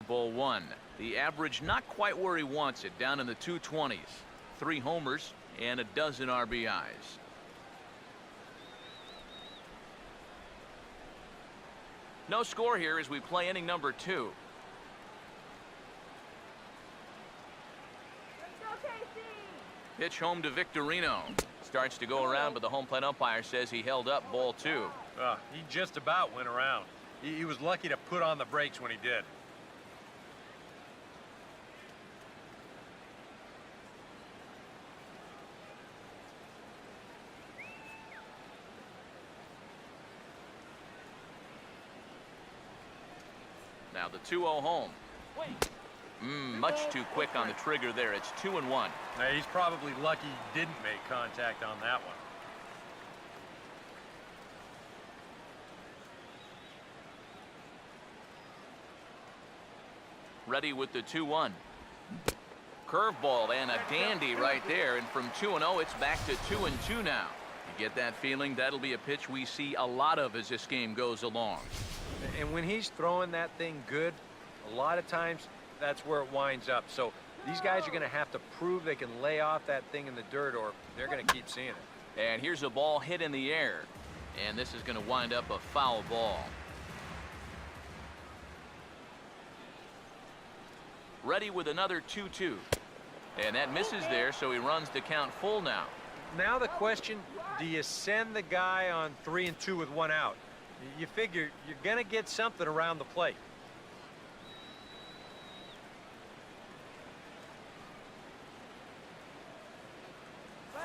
Ball one. The average not quite where he wants it, down in the 220s. 3 homers and a dozen RBIs. No score here as we play inning number 2. Pitch home to Victorino. Starts to go around, but the home plate umpire says he held up ball 2. He just about went around. He was lucky to put on the brakes when he did. Now the 2-0 home. Much too quick on the trigger there. It's 2-1. Now, he's probably lucky he didn't make contact on that one. Ready with the 2-1. Curveball and a dandy right there. And from 2-0, it's back to 2-2 now. You get that feeling that'll be a pitch we see a lot of as this game goes along. And when he's throwing that thing good, a lot of times that's where it winds up. So these guys are going to have to prove they can lay off that thing in the dirt, or they're going to keep seeing it. And here's a ball hit in the air. And this is going to wind up a foul ball. Ready with another 2-2. And that misses there, so he runs the count full now. Now the question, do you send the guy on 3-2 with 1 out? You figure you're going to get something around the plate.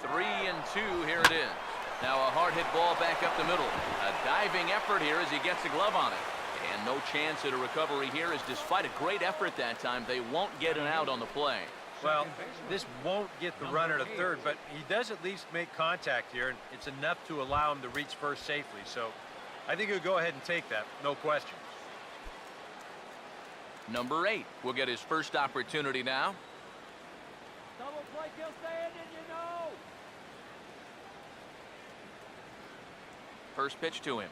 3-2, here it is. Now a hard hit ball back up the middle. A diving effort here as he gets a glove on it. And no chance at a recovery here, as despite a great effort that time, they won't get an out on the play. Well, this won't get the runner to third, but he does at least make contact here, and it's enough to allow him to reach first safely. So I think he'll go ahead and take that, no question. Number 8 will get his first opportunity now. Double play, kill, stand, and you know. First pitch to him.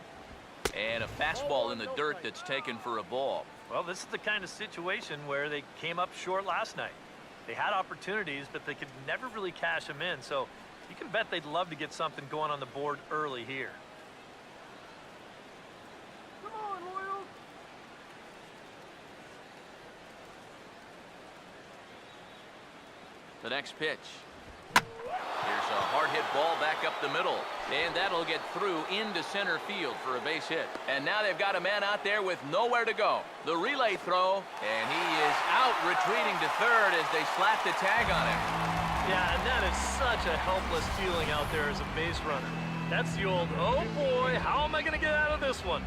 And a fastball in the dirt that's taken for a ball. Well, this is the kind of situation where they came up short last night. They had opportunities, but they could never really cash them in. So you can bet they'd love to get something going on the board early here. Come on, Royals. The next pitch. Here's a hard hit ball back up the middle. And that'll get through into center field for a base hit. And now they've got a man out there with nowhere to go. The relay throw, and he is out retreating to third as they slap the tag on him. Yeah, and that is such a helpless feeling out there as a base runner. That's the old, oh boy, how am I going to get out of this one?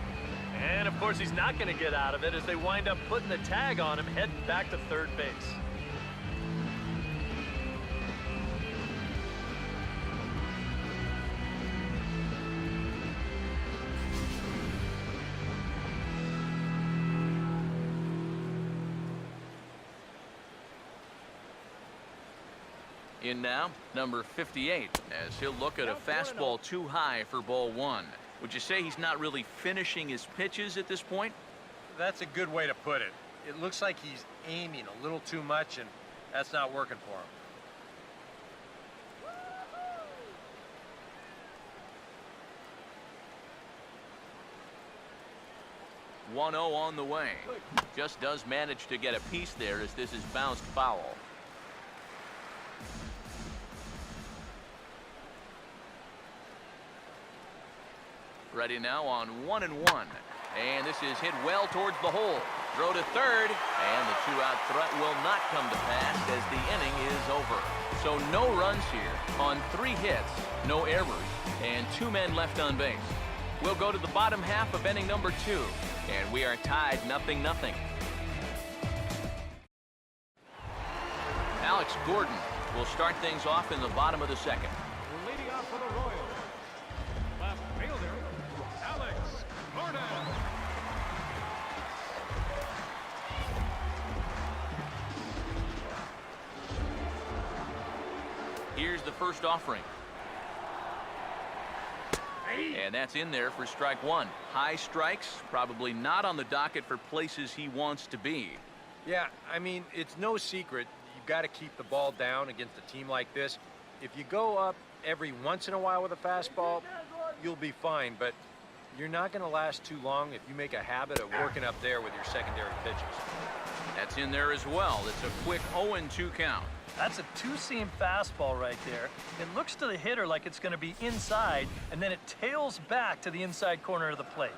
And of course he's not going to get out of it as they wind up putting the tag on him, heading back to third base. In now, number 58, as he'll look at a fastball too high for ball 1. Would you say he's not really finishing his pitches at this point? That's a good way to put it. It looks like he's aiming a little too much, and that's not working for him. 1-0 on the way. Just does manage to get a piece there as this is bounced foul. Ready now on 1-1. And this is hit well towards the hole. Throw to third, and the 2-out threat will not come to pass as the inning is over. So no runs here on 3 hits, no errors, and 2 men left on base. We'll go to the bottom half of inning number 2, and we are tied 0-0. Alex Gordon will start things off in the bottom of the second. Leading off for the Royals, left fielder, Alex Gordon. Here's the first offering. And that's in there for strike 1. High strikes, probably not on the docket for places he wants to be. Yeah, I mean, it's no secret. You've got to keep the ball down against a team like this. If you go up every once in a while with a fastball, you'll be fine, but you're not going to last too long if you make a habit of working up there with your secondary pitches. That's in there as well. It's a quick 0-2 count. That's a two-seam fastball right there. It looks to the hitter like it's going to be inside, and then it tails back to the inside corner of the plate.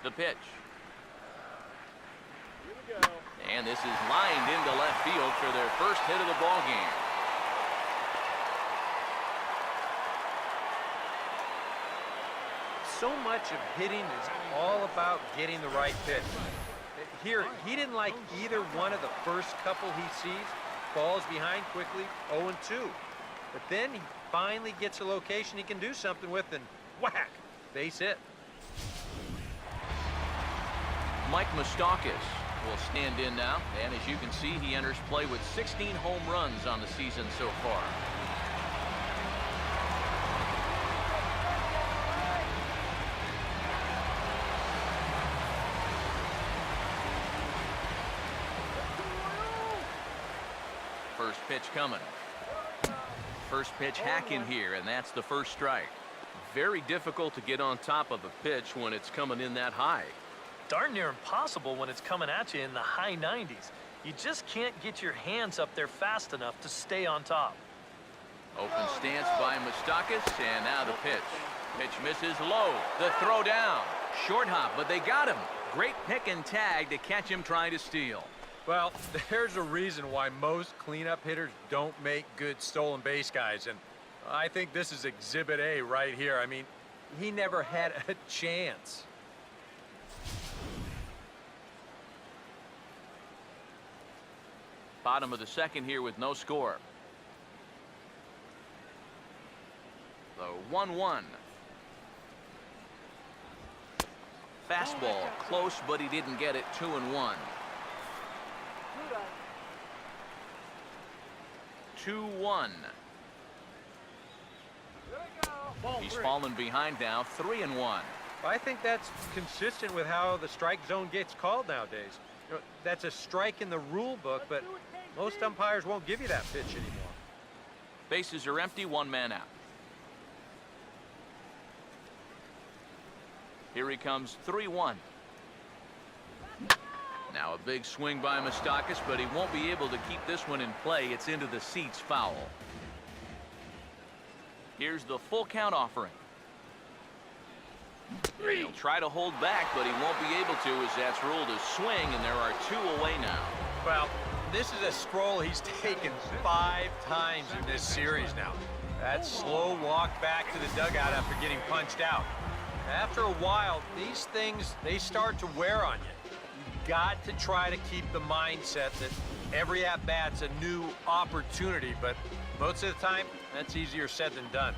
The pitch. And this is lined into left field for their first hit of the ball game. So much of hitting is all about getting the right pitch. Here, he didn't like either one of the first couple he sees. Falls behind quickly, 0-2. But then he finally gets a location he can do something with, and whack, base hit. Mike Moustakas will stand in now, and as you can see, he enters play with 16 home runs on the season so far. First pitch coming. First pitch hacking here, and that's the first strike. Very difficult to get on top of a pitch when it's coming in that high. Darn near impossible when it's coming at you in the high 90s. You just can't get your hands up there fast enough to stay on top. Open stance by Moustakas, and now the pitch. Pitch misses low. The throw down. Short hop, but they got him. Great pick and tag to catch him trying to steal. Well, there's a reason why most cleanup hitters don't make good stolen base guys, and I think this is Exhibit A right here. I mean, he never had a chance. Bottom of the second here with no score. The 1-1. Fastball close, but he didn't get it. 2-1. 2-1. He's fallen behind now. 3-1. I think that's consistent with how the strike zone gets called nowadays. You know, that's a strike in the rule book, but most umpires won't give you that pitch anymore. Bases are empty, one man out. Here he comes, 3-1. Now a big swing by Moustakas, but he won't be able to keep this one in play. It's into the seats, foul. Here's the full count offering. He'll try to hold back, but he won't be able to as that's ruled a swing, and there are 2 away now. Well, this is a stroll he's taken 5 times in this series now. That slow walk back to the dugout after getting punched out. After a while, these things, they start to wear on you. You've got to try to keep the mindset that every at-bat's a new opportunity, but most of the time, that's easier said than done.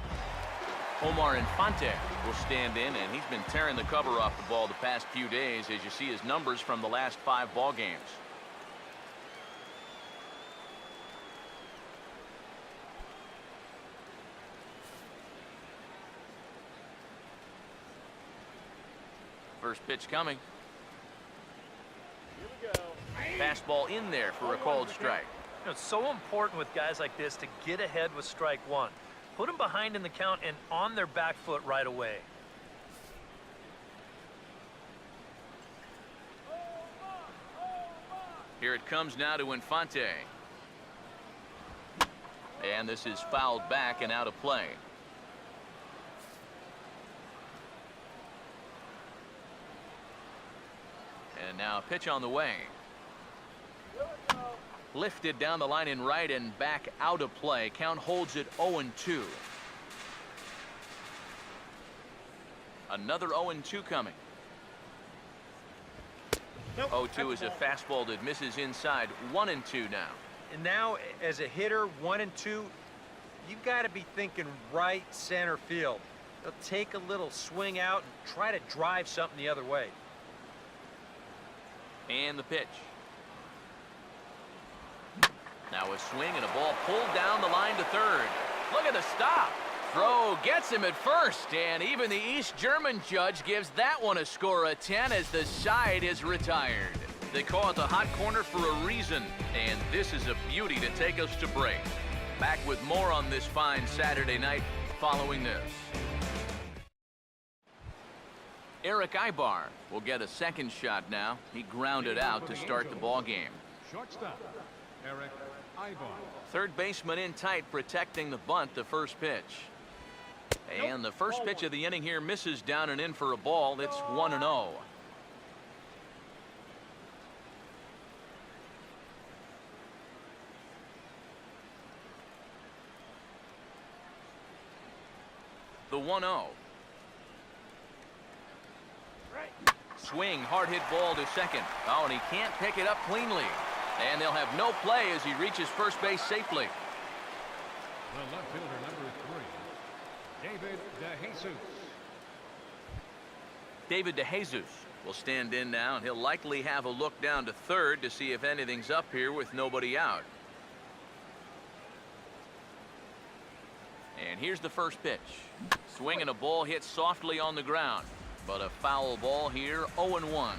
Omar Infante will stand in, and he's been tearing the cover off the ball the past few days as you see his numbers from the last 5 ball games. First pitch coming. Fastball in there for a called strike. You know, it's so important with guys like this to get ahead with strike one. Put them behind in the count and on their back foot right away. Here it comes now to Infante. And this is fouled back and out of play. And now a pitch on the way. Lifted down the line in right and back out of play. Count holds it 0-2. Another 0-2 coming. 0-2 is a fastball that misses inside. 1-2 now. And now, as a hitter, 1 and 2, you've got to be thinking right center field. They'll take a little swing out and try to drive something the other way. And the pitch. Now a swing and a ball pulled down the line to third. Look at the stop. Throw gets him at first, and even the East German judge gives that one a score of 10 as the side is retired. They call it the hot corner for a reason, and this is a beauty to take us to break. Back with more on this fine Saturday night following this. Eric Ibar will get a second shot now. He grounded out to start the ball game. Shortstop, Eric Ibar. Third baseman in tight, protecting the bunt, the first pitch. And the first pitch of the inning here misses down and in for a ball. It's 1-0. The 1-0. Swing, hard hit ball to second. Oh, and he can't pick it up cleanly. And they'll have no play as he reaches first base safely. The left fielder, number 3, David DeJesus. David DeJesus will stand in now, and he'll likely have a look down to third to see if anything's up here with nobody out. And here's the first pitch. Swing and a ball hit softly on the ground, but a foul ball here, 0-1.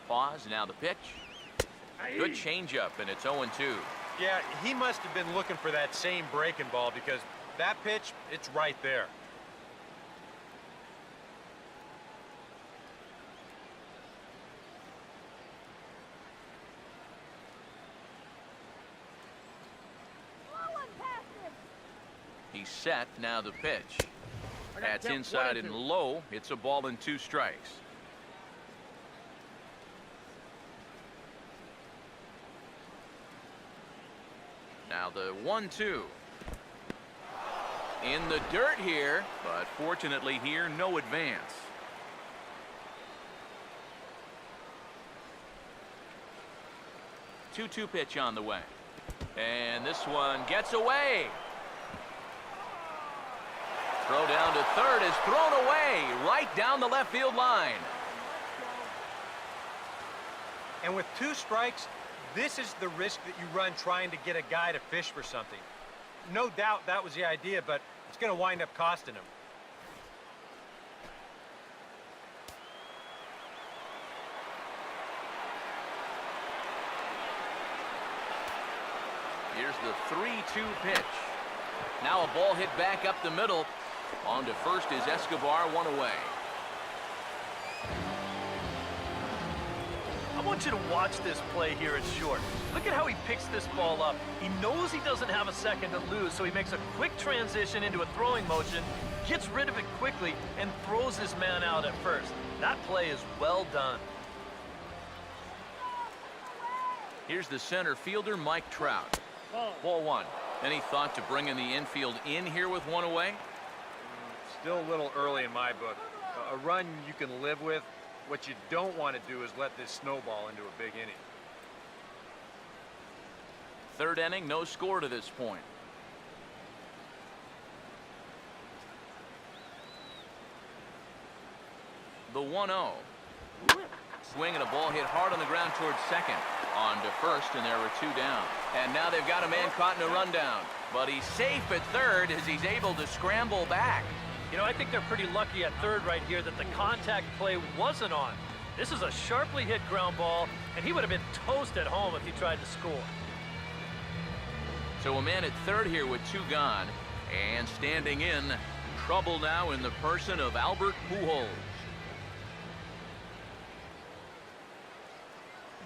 Pause, now the pitch. Good changeup, and it's 0-2. Yeah, he must have been looking for that same breaking ball because that pitch, it's right there. He's set, now the pitch. That's inside and low. It's a ball and 2 strikes. Now the 1-2. In the dirt here, but fortunately here, no advance. Two-two pitch on the way. And this one gets away. Throw down to third is thrown away right down the left field line. And with 2 strikes, this is the risk that you run trying to get a guy to fish for something. No doubt that was the idea, but it's going to wind up costing him. Here's the 3-2 pitch. Now a ball hit back up the middle. On to first is Escobar, 1 away. I want you to watch this play here at short. Look at how he picks this ball up. He knows he doesn't have a second to lose, so he makes a quick transition into a throwing motion, gets rid of it quickly, and throws this man out at first. That play is well done. Here's the center fielder, Mike Trout. Ball 1. Any thought to bringing the infield in here with 1 away? Still a little early in my book. A run you can live with. What you don't want to do is let this snowball into a big inning. Third inning, no score to this point. The 1-0. Swing and a ball hit hard on the ground towards second. On to first, and there were 2 down. And now they've got a man caught in a rundown. But he's safe at third as he's able to scramble back. You know, I think they're pretty lucky at third right here that the contact play wasn't on. This is a sharply hit ground ball, and he would have been toast at home if he tried to score. So a man at third here with 2 gone. And standing in, trouble now in the person of Albert Pujols.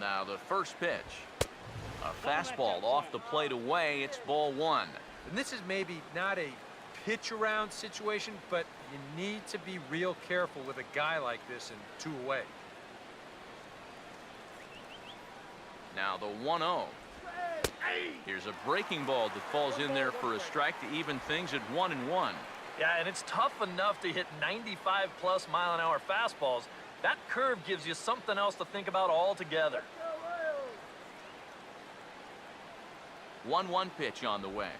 Now the first pitch. A fastball off the plate away. It's ball 1. And this is maybe not a pitch around situation, but you need to be real careful with a guy like this in 2 away. Now the 1-0. Here's a breaking ball that falls in there for a strike to even things at 1-1. Yeah, and it's tough enough to hit 95+ mile-an-hour fastballs. That curve gives you something else to think about altogether. 1-1 pitch on the way.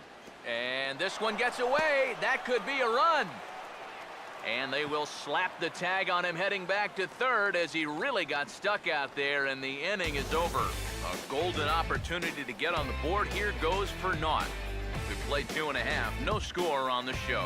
And this one gets away. That could be a run. And they will slap the tag on him heading back to third as he really got stuck out there, and the inning is over. A golden opportunity to get on the board here goes for naught. We played 2.5. No score on the show.